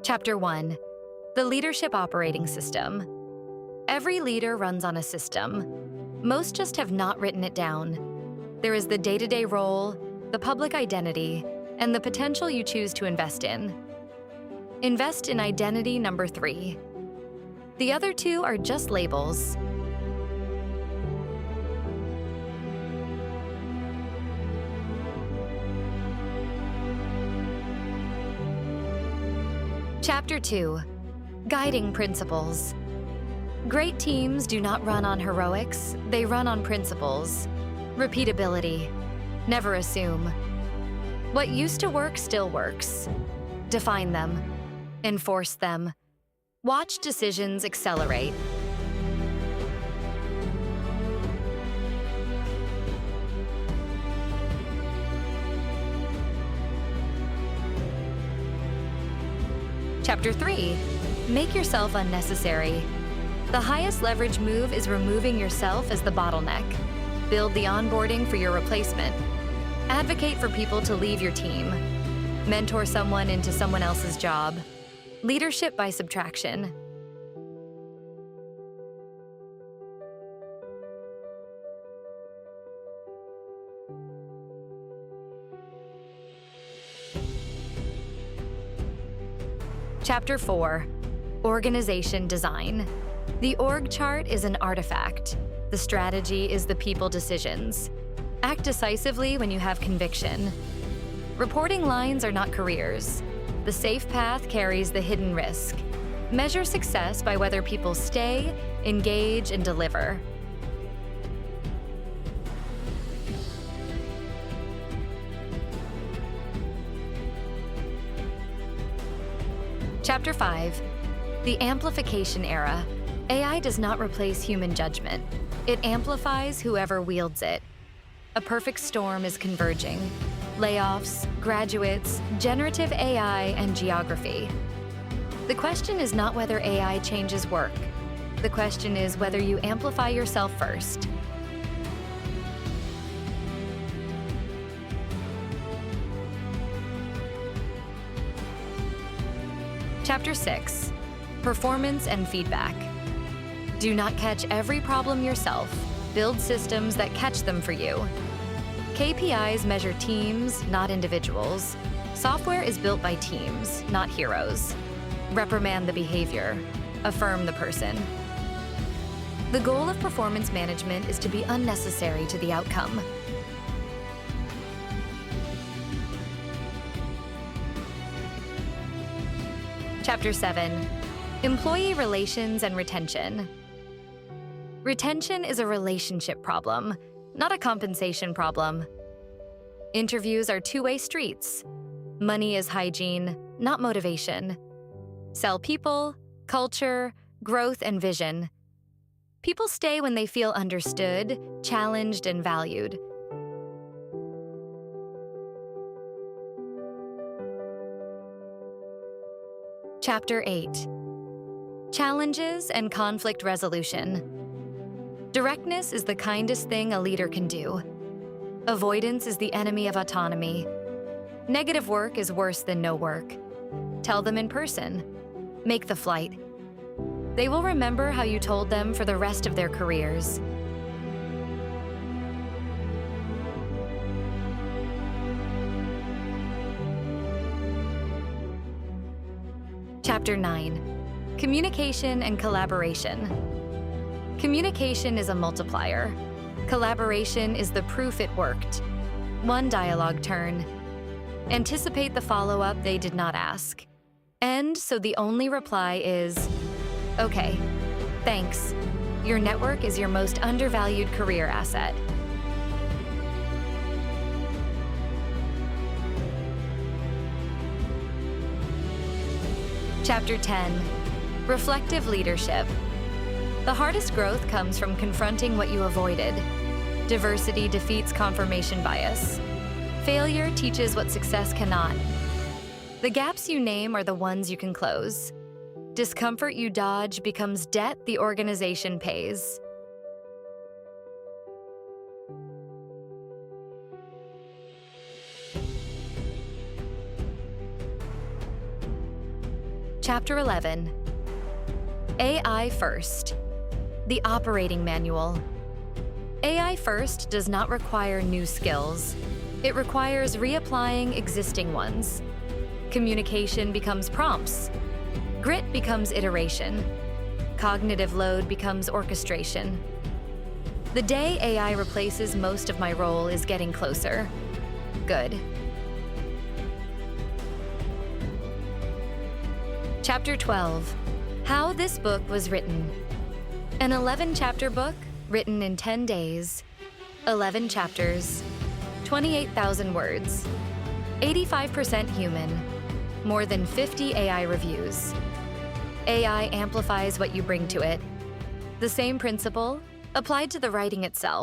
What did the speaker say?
Chapter 1. The Leadership Operating System. Every leader runs on a system. Most just have not written it down. There is the day-to-day role, the public identity, and the potential you choose to invest in. Invest in identity number 3. The other two are just labels. Chapter 2. Guiding Principles. Great teams do not run on heroics, they run on principles. Repeatability. Never assume. What used to work still works. Define them. Enforce them. Watch decisions accelerate. Chapter 3. Make yourself unnecessary. The highest leverage move is removing yourself as the bottleneck. Build the onboarding for your replacement. Advocate for people to leave your team. Mentor someone into someone else's job. Leadership by subtraction. Chapter 4. Organization Design. The org chart is an artifact. The strategy is the people decisions. Act decisively when you have conviction. Reporting lines are not careers. The safe path carries the hidden risk. Measure success by whether people stay, engage, and deliver. Chapter 5. The Amplification Era. AI does not replace human judgment. It amplifies whoever wields it. A perfect storm is converging. Layoffs, graduates, generative AI, and geography. The question is not whether AI changes work. The question is whether you amplify yourself first. Chapter 6. Performance and Feedback. Do not catch every problem yourself. Build systems that catch them for you. KPIs measure teams, not individuals. Software is built by teams, not heroes. Reprimand the behavior. Affirm the person. The goal of performance management is to be unnecessary to the outcome. Chapter 7. Employee Relations and Retention. Retention is a relationship problem, not a compensation problem. Interviews are two-way streets. Money is hygiene, not motivation. Sell people, culture, growth, and vision. People stay when they feel understood, challenged, and valued. Chapter 8. Challenges and Conflict Resolution. Directness is the kindest thing a leader can do. Avoidance is the enemy of autonomy. Negative work is worse than no work. Tell them in person. Make the flight. They will remember how you told them for the rest of their careers. Chapter 9. Communication and Collaboration. Communication is a multiplier. Collaboration is the proof it worked. One dialogue turn. Anticipate the follow-up they did not ask. And so the only reply is, okay, thanks. Your network is your most undervalued career asset. Chapter 10. Reflective Leadership. The hardest growth comes from confronting what you avoided. Diversity defeats confirmation bias. Failure teaches what success cannot. The gaps you name are the ones you can close. Discomfort you dodge becomes debt the organization pays. Chapter 11. AI First. The Operating Manual. AI First does not require new skills. It requires reapplying existing ones. Communication becomes prompts. Grit becomes iteration. Cognitive load becomes orchestration. The day AI replaces most of my role is getting closer. Good. Chapter 12. How this book was written. An 11-chapter book written in 10 days. 11 chapters. 28,000 words. 85% human. More than 50 AI reviews. AI amplifies what you bring to it. The same principle applied to the writing itself.